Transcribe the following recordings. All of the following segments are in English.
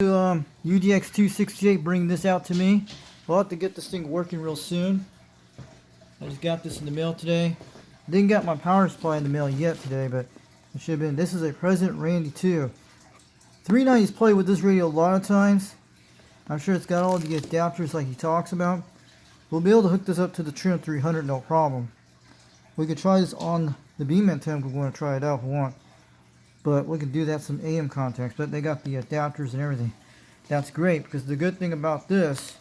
UDX268 bring this out to me. We'll have to get this thing working real soon. I just got this in the mail today. Didn't get my power supply in the mail yet today, but it should have been. This is a President Randy 2. 390's played with this radio a lot of times. I'm sure it's got all the adapters like he talks about. We'll be able to hook this up to the Trim 300 no problem. We could try this on the beam antenna if we want to try it out if we want. But we could do that some AM contacts, but they got the adapters and everything. That's great, because the good thing about this,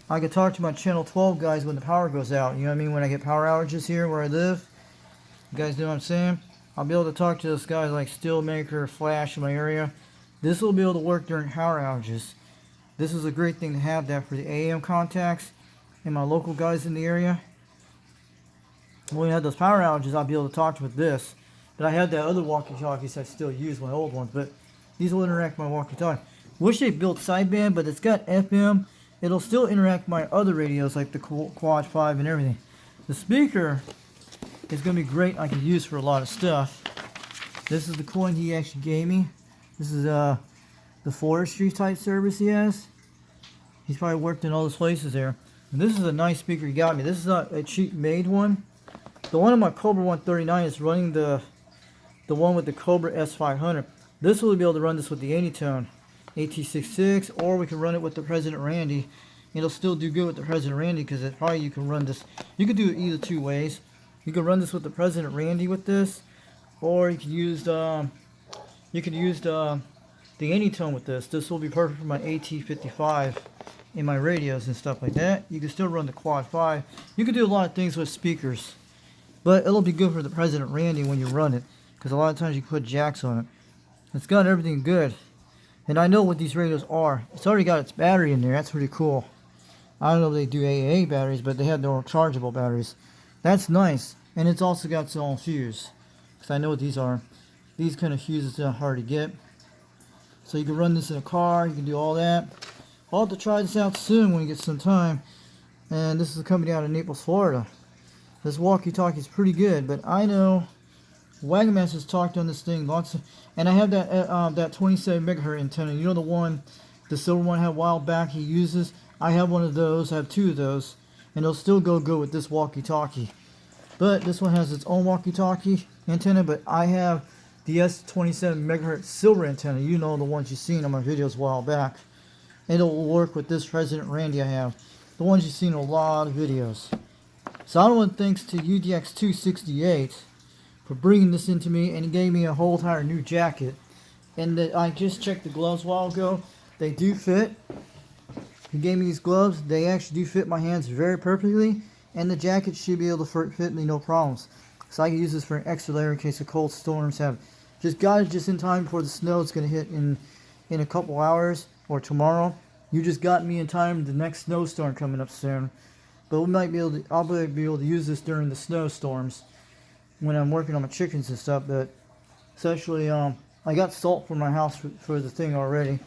I can talk to my channel 12 guys when the power goes out. You know what I mean? When I get power outages here where I live. You guys know what I'm saying? I'll be able to talk to those guys like Steelmaker, Flash in my area. This will be able to work during power outages. This is a great thing to have that for the AM contacts and my local guys in the area. When we had those power outages, I'll be able to talk to with this. But I had that other walkie-talkies I still use, my old ones, but these will interact with my walkie-talkie. Wish they built sideband, but it's got FM. It'll still interact with my other radios like the Quad 5 and everything. The speaker is going to be great. I can use for a lot of stuff. This is the coin he actually gave me. This is the forestry type service he has. He's probably worked in all those places there. And this is a nice speaker he got me. This is not a cheap made one. The one on my Cobra 139 is running the one with the Cobra S500. This will be able to run this with the Anytone AT66, or we can run it with the President Randy. It'll still do good with the President Randy because it probably you can run this. You could do it either two ways. You can run this with the President Randy with this, or you can use the Anytone with this. This will be perfect for my AT55 in my radios and stuff like that. You can still run the Quad 5. You can do a lot of things with speakers, but it'll be good for the President Randy when you run it, because a lot of times you can put jacks on it. It's got everything good. And I know what these radios are. It's already got its battery in there. That's pretty cool. I don't know if they do AAA batteries, but they have their own chargeable batteries. That's nice. And it's also got its own fuse, because I know what these are. These kind of fuses are hard to get. So you can run this in a car. You can do all that. I'll have to try this out soon when we get some time. And this is a company out of Naples, Florida. This walkie-talkie is pretty good, but I know Wagon Master's talked on this thing lots of, and I have that 27 megahertz antenna. You know the one, the silver one I had a while back he uses? I have one of those. I have two of those, and it'll still go good with this walkie-talkie. But this one has its own walkie-talkie antenna, but I have the S27 megahertz silver antenna. You know the ones you've seen on my videos a while back. It'll work with this President Randy I have. The ones you've seen in a lot of videos. So I want to thanks to UDX268 for bringing this into me, and he gave me a whole entire new jacket. And I just checked the gloves a while ago. They do fit. He gave me these gloves. They actually do fit my hands very perfectly, and the jacket should be able to fit me no problems. So I can use this for an extra layer in case the cold storms have. Just got it just in time before the snow is going to hit in a couple hours or tomorrow. You just got me in time. The next snowstorm coming up soon. But we might be able to. I'll be able to use this during the snowstorms when I'm working on my chickens and stuff. But essentially, I got salt for my house for the thing already.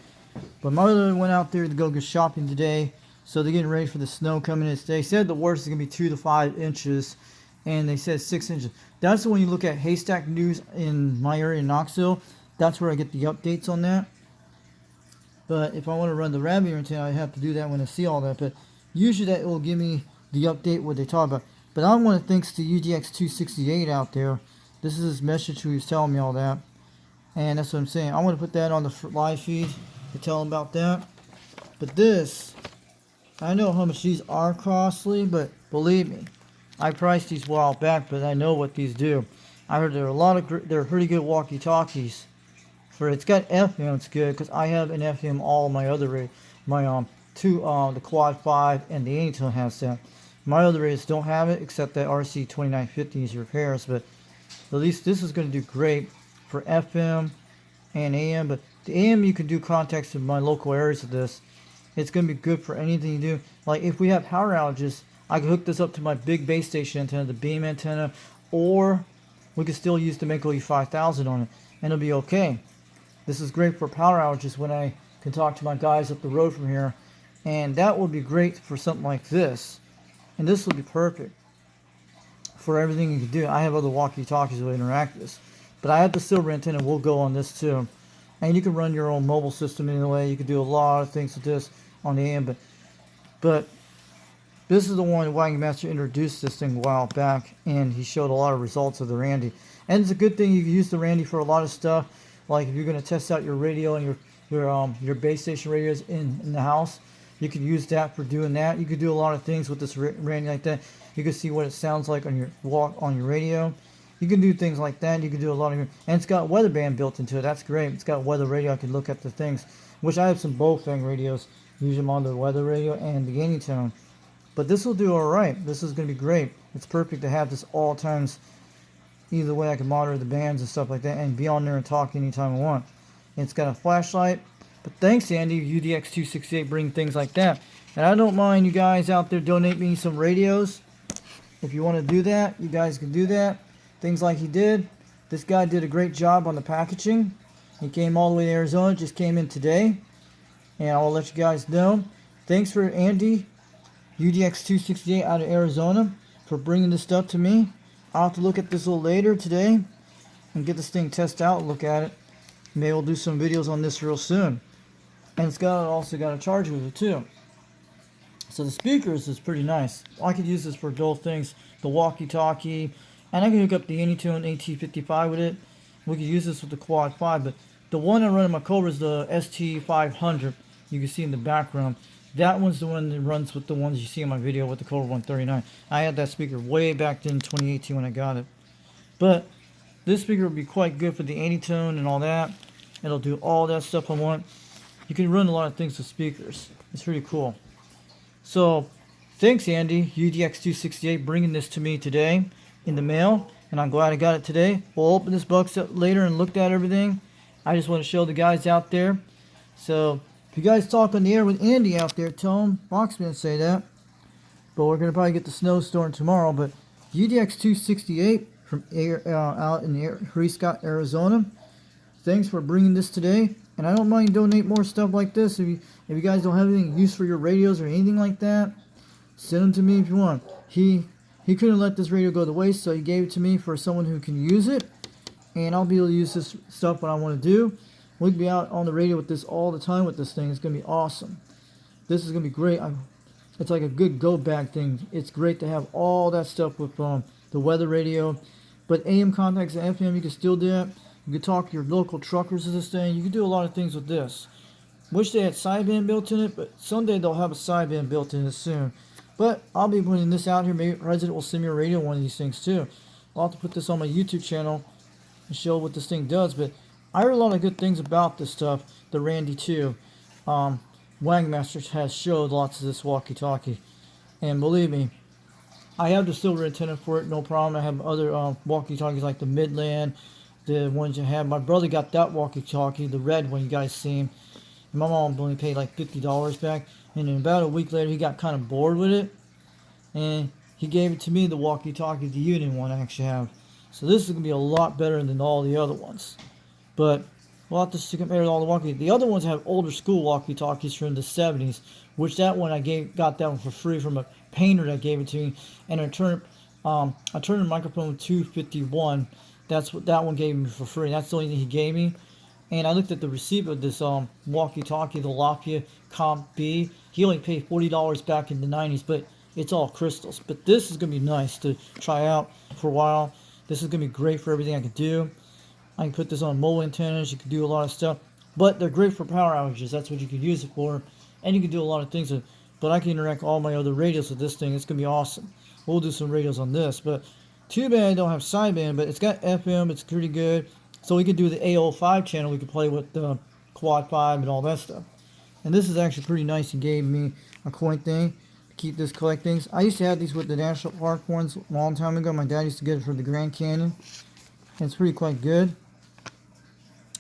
But my mother went out there to go get shopping today, so they're getting ready for the snow coming in. They said the worst is gonna be 2 to 5 inches, and they said 6 inches. That's when you look at Haystack News in my area in Knoxville. That's where I get the updates on that. But if I want to run the rabbit antenna, I have to do that when I see all that. But usually that will give me the update what they talk about. But I want to thanks to UDX268 out there. This is his message who he's telling me all that. And that's what I'm saying. I want to put that on the live feed to tell him about that. But this, I know how much these are costly, but believe me, I priced these a while back, but I know what these do. I heard they're pretty good walkie-talkies. For it's got FM, it's good, because I have an FM all my other the Quad 5 and the Anytone has that. My other radios don't have it, except that RC2950 needs repairs, but at least this is going to do great for FM and AM. But the AM you can do contacts in my local areas of this. It's going to be good for anything you do. Like if we have power outages, I can hook this up to my big base station antenna, the beam antenna, or we can still use the Mako E5000 on it, and it'll be okay. This is great for power outages when I can talk to my guys up the road from here, and that would be great for something like this. And this will be perfect for everything you can do. I have other walkie-talkies that will interact with this, but I have the silver antenna. Will go on this too. And you can run your own mobile system in a way. You can do a lot of things with this on the AM, but this is the one Wagon Master introduced this thing a while back, and he showed a lot of results of the Randy. And it's a good thing you can use the Randy for a lot of stuff. Like if you're going to test out your radio and your base station radios in the house, you could use that for doing that. You could do a lot of things with this Randy like that. You can see what it sounds like on your radio. You can do things like that. You can do a lot of, and it's got weather band built into it. That's great. It's got weather radio. I can look at the things, which I have some Bofang radios. Use them on the weather radio and the Anytone. But this will do alright. This is going to be great. It's perfect to have this all times. Either way, I can monitor the bands and stuff like that and be on there and talk anytime I want. And it's got a flashlight. But thanks, Andy, UDX268, bring things like that. And I don't mind you guys out there donate me some radios. If you want to do that, you guys can do that. Things like he did. This guy did a great job on the packaging. He came all the way to Arizona. Just came in today. And I'll let you guys know. Thanks for Andy, UDX268 out of Arizona, for bringing this stuff to me. I'll have to look at this a little later today and get this thing tested out, look at it. Maybe we'll do some videos on this real soon. And it's also got a charger with it too. So the speakers is pretty nice. I could use this for both things, the walkie-talkie, and I can hook up the Anytone AT55 with it. We could use this with the Quad 5, but the one I run in my Cobra is the ST500. You can see in the background. That one's the one that runs with the ones you see in my video with the Cobra 139. I had that speaker way back in 2018 when I got it. But this speaker will be quite good for the Anytone and all that. It'll do all that stuff I want. You can run a lot of things with speakers. It's pretty cool. So, thanks Andy, UDX268, bringing this to me today in the mail. And I'm glad I got it today. We'll open this box up later and look at everything. I just want to show the guys out there. So, if you guys talk on the air with Andy out there, tell him Boxman say that. But we're going to probably get the snowstorm tomorrow. But UDX268 from out in Prescott, Arizona. Thanks for bringing this today. And I don't mind donate more stuff like this. If you guys don't have anything use for your radios or anything like that, send them to me if you want. He couldn't let this radio go to waste, so he gave it to me for someone who can use it. And I'll be able to use this stuff when I want to do. We'll be out on the radio with this all the time with this thing. It's going to be awesome. This is going to be great. It's like a good go bag thing. It's great to have all that stuff with the weather radio. But AM contacts and FM, you can still do that. You can talk to your local truckers with this thing. You can do a lot of things with this. Wish they had sideband built in it, but someday they'll have a sideband built in it soon. But I'll be putting this out here. Maybe the President will send me a radio one of these things too. I'll have to put this on my YouTube channel and show what this thing does. But I heard a lot of good things about this stuff. The Randy too. Wagon Master has showed lots of this walkie-talkie. And believe me, I have the silver antenna for it, no problem. I have other walkie-talkies like the Midland, the ones you have. My brother got that walkie-talkie, the red one you guys seen. And my mom only paid like $50 back. And then about a week later, he got kind of bored with it. And he gave it to me, the walkie-talkie, the Union one I actually have. So this is going to be a lot better than all the other ones. But we'll have to compare to all the walkie. The other ones have older school walkie-talkies from the 70s, which that one got that one for free from a painter that gave it to me. And I turned the microphone 251. That's what that one gave me for free. That's the only thing he gave me. And I looked at the receipt of this walkie-talkie, the Lafayette Comp B. He only paid $40 back in the 90s, but it's all crystals. But this is going to be nice to try out for a while. This is going to be great for everything I can do. I can put this on mobile antennas. You can do a lot of stuff. But they're great for power outages. That's what you can use it for. And you can do a lot of things with it. But I can interact all my other radios with this thing. It's going to be awesome. We'll do some radios on this. But too bad I don't have sideband. But it's got FM. It's pretty good. So we could do the AO5 channel. We could play with the Quad 5 and all that stuff. And this is actually pretty nice. He gave me a coin thing to keep this collect things. I used to have these with the National Park ones a long time ago. My dad used to get it for the Grand Canyon. And it's pretty quite good.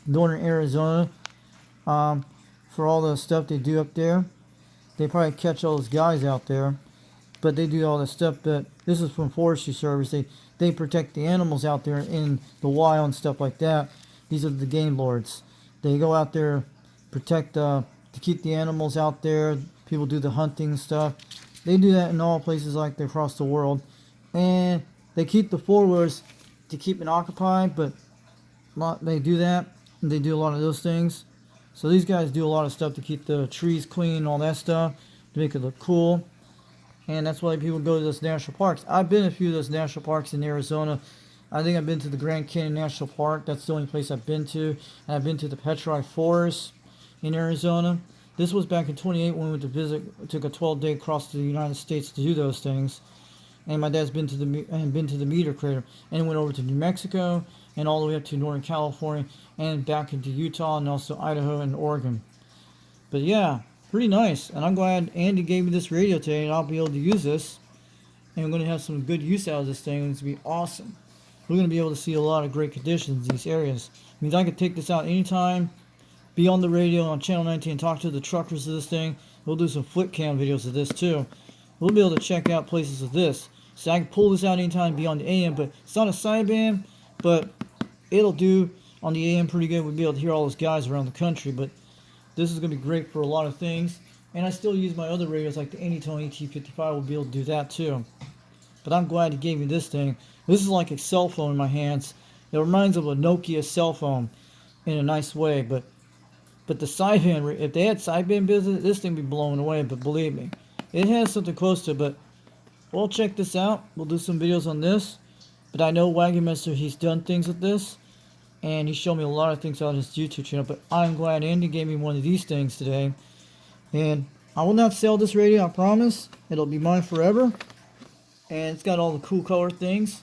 Northern Arizona, for all the stuff they do up there. They probably catch all those guys out there, but they do all the stuff. But this is from Forestry Service. They protect the animals out there in the wild and stuff like that. These are the game lords. They go out there, protect to keep the animals out there. People do the hunting and stuff. They do that in all places like that across the world, and they keep the four-wheelers to keep it occupied. But they do that. They do a lot of those things. So these guys do a lot of stuff to keep the trees clean and all that stuff, to make it look cool. And that's why people go to those national parks. I've been to a few of those national parks in Arizona. I think I've been to the Grand Canyon National Park. That's the only place I've been to. And I've been to the Petroy Forest in Arizona. This was back in 28 when we went to visit. It took a 12-day across to the United States to do those things. And my dad's been to the Meter Crater, and went over to New Mexico and all the way up to Northern California and back into Utah and also Idaho and Oregon. But yeah, pretty nice. And I'm glad Andy gave me this radio today, and I'll be able to use this. And I'm going to have some good use out of this thing, and it's going to be awesome. We're going to be able to see a lot of great conditions in these areas. It means I can take this out anytime, be on the radio on Channel 19 and talk to the truckers of this thing. We'll do some flip cam videos of this too. We'll be able to check out places of this. So I can pull this out anytime, be on the AM, but it's not a sideband, but it'll do on the AM pretty good. We'll be able to hear all those guys around the country, but this is going to be great for a lot of things. And I still use my other radios like the Anytone ET55. We'll be able to do that too. But I'm glad he gave me this thing. This is like a cell phone in my hands. It reminds of a Nokia cell phone in a nice way, but the sideband, if they had sideband business, this thing would be blown away. But believe me, it has something close to it. But we'll check this out. We'll do some videos on this. But I know Wagonmaster, he's done things with this, and he showed me a lot of things on his YouTube channel. But I'm glad Andy gave me one of these things today. And I will not sell this radio, I promise. It'll be mine forever. And it's got all the cool color things.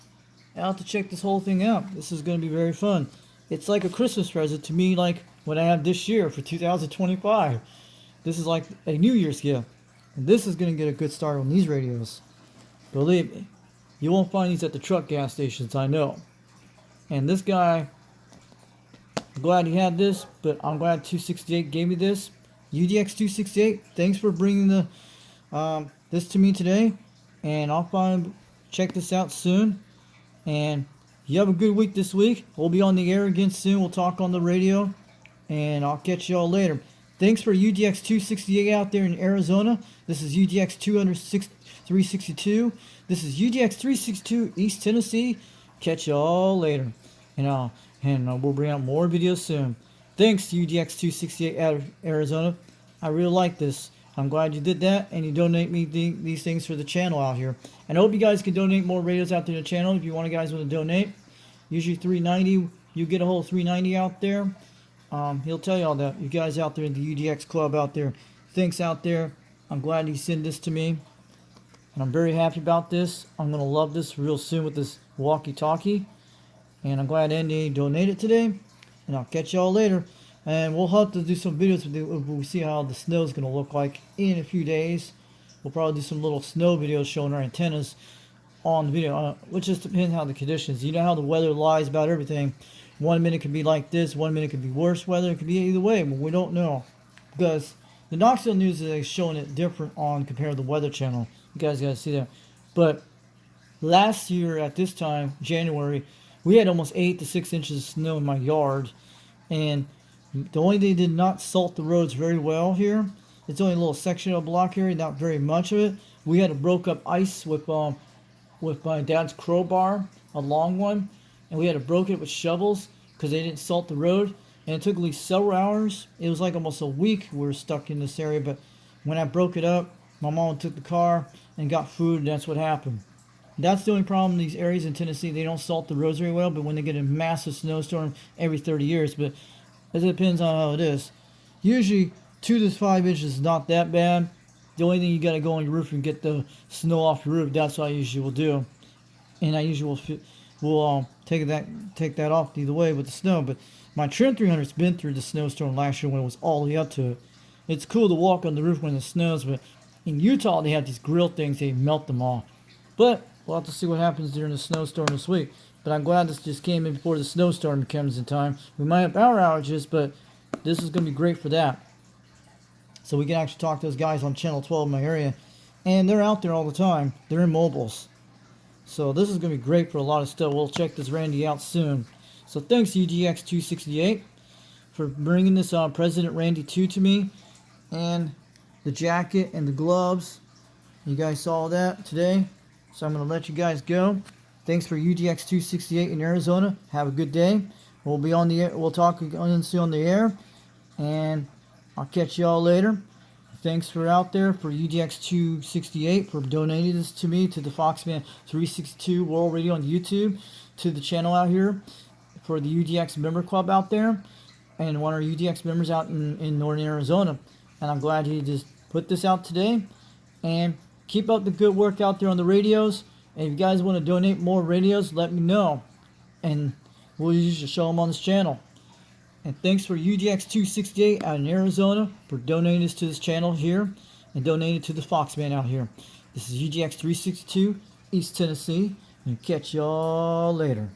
I'll have to check this whole thing out. This is going to be very fun. It's like a Christmas present to me, like what I have this year for 2025. This is like a New Year's gift. And this is going to get a good start on these radios. Believe me. You won't find these at the truck gas stations, I know. And this guy, I'm glad he had this, but I'm glad 268 gave me this. UDX268, thanks for bringing the this to me today. And I'll check this out soon. And you have a good week this week. We'll be on the air again soon. We'll talk on the radio. And I'll catch y'all later. Thanks for UDX268 out there in Arizona. This is UDX362. This is UDX362 East Tennessee. Catch y'all later. And we'll bring out more videos soon. Thanks UDX268 out of Arizona. I really like this. I'm glad you did that, and you donate me these things for the channel out here. And I hope you guys can donate more radios out there to the channel. If you guys want to donate, usually $3.90. You get a whole $3.90 out there. He'll tell you all that. You guys out there in the UDX club out there, thanks out there. I'm glad he sent this to me, and I'm very happy about this. I'm gonna love this real soon with this walkie-talkie, and I'm glad Andy donated today. And I'll catch y'all later. And we'll have to do some videos if we see how the snow is going to look like in a few days. We'll probably do some little snow videos showing our antennas on the video, which just depends how the conditions. You know how the weather lies about everything. 1 minute could be like this, 1 minute could be worse weather. It could be either way, but we don't know. Because the Knoxville News is showing it different compared to the Weather Channel. You guys got to see that. But last year at this time, January, we had almost 8 to 6 inches of snow in my yard. And the only thing they did not salt the roads very well here. It's only a little section of block area, not very much of it. We had to broke up ice with my dad's crowbar, a long one, and we had to broke it with shovels because they didn't salt the road. And it took at least several hours. It was like almost a week we were stuck in this area. But when I broke it up, my mom took the car and got food, and that's what happened. That's the only problem in these areas in Tennessee. They don't salt the roads very well, but when they get a massive snowstorm every 30 years, but it depends on how it is. Usually 2 to 5 inches is not that bad. The only thing you got to go on your roof and get the snow off your roof. That's what I usually will do. And I usually will take that off either way with the snow. But my Trim 300's been through the snowstorm last year when it was all the way up to it. It's cool to walk on the roof when it snows, but in Utah they have these grill things, they melt them off. But we'll have to see what happens during the snowstorm this week. But I'm glad this just came in before the snowstorm comes in time. We might have power outages, but this is going to be great for that. So we can actually talk to those guys on Channel 12 in my area. And they're out there all the time. They're in mobiles. So this is going to be great for a lot of stuff. We'll check this Randy out soon. So thanks UDX268 for bringing this President Randy 2 to me. And the jacket and the gloves. You guys saw that today. So I'm going to let you guys go. Thanks for UDX268 in Arizona. Have a good day. We'll be on the air. We'll talk on the air, and I'll catch y'all later. Thanks for out there for UDX268 for donating this to me, to the Foxman 362 World Radio on YouTube, to the channel out here, for the UDX member club out there, and one of our UDX members out in northern Arizona. And I'm glad he just put this out today. And keep up the good work out there on the radios. And if you guys want to donate more radios, let me know, and we'll usually show them on this channel. And thanks for UDX268 out in Arizona for donating this to this channel here, and donating to the Foxman out here. This is UDX362 East Tennessee, and catch y'all later.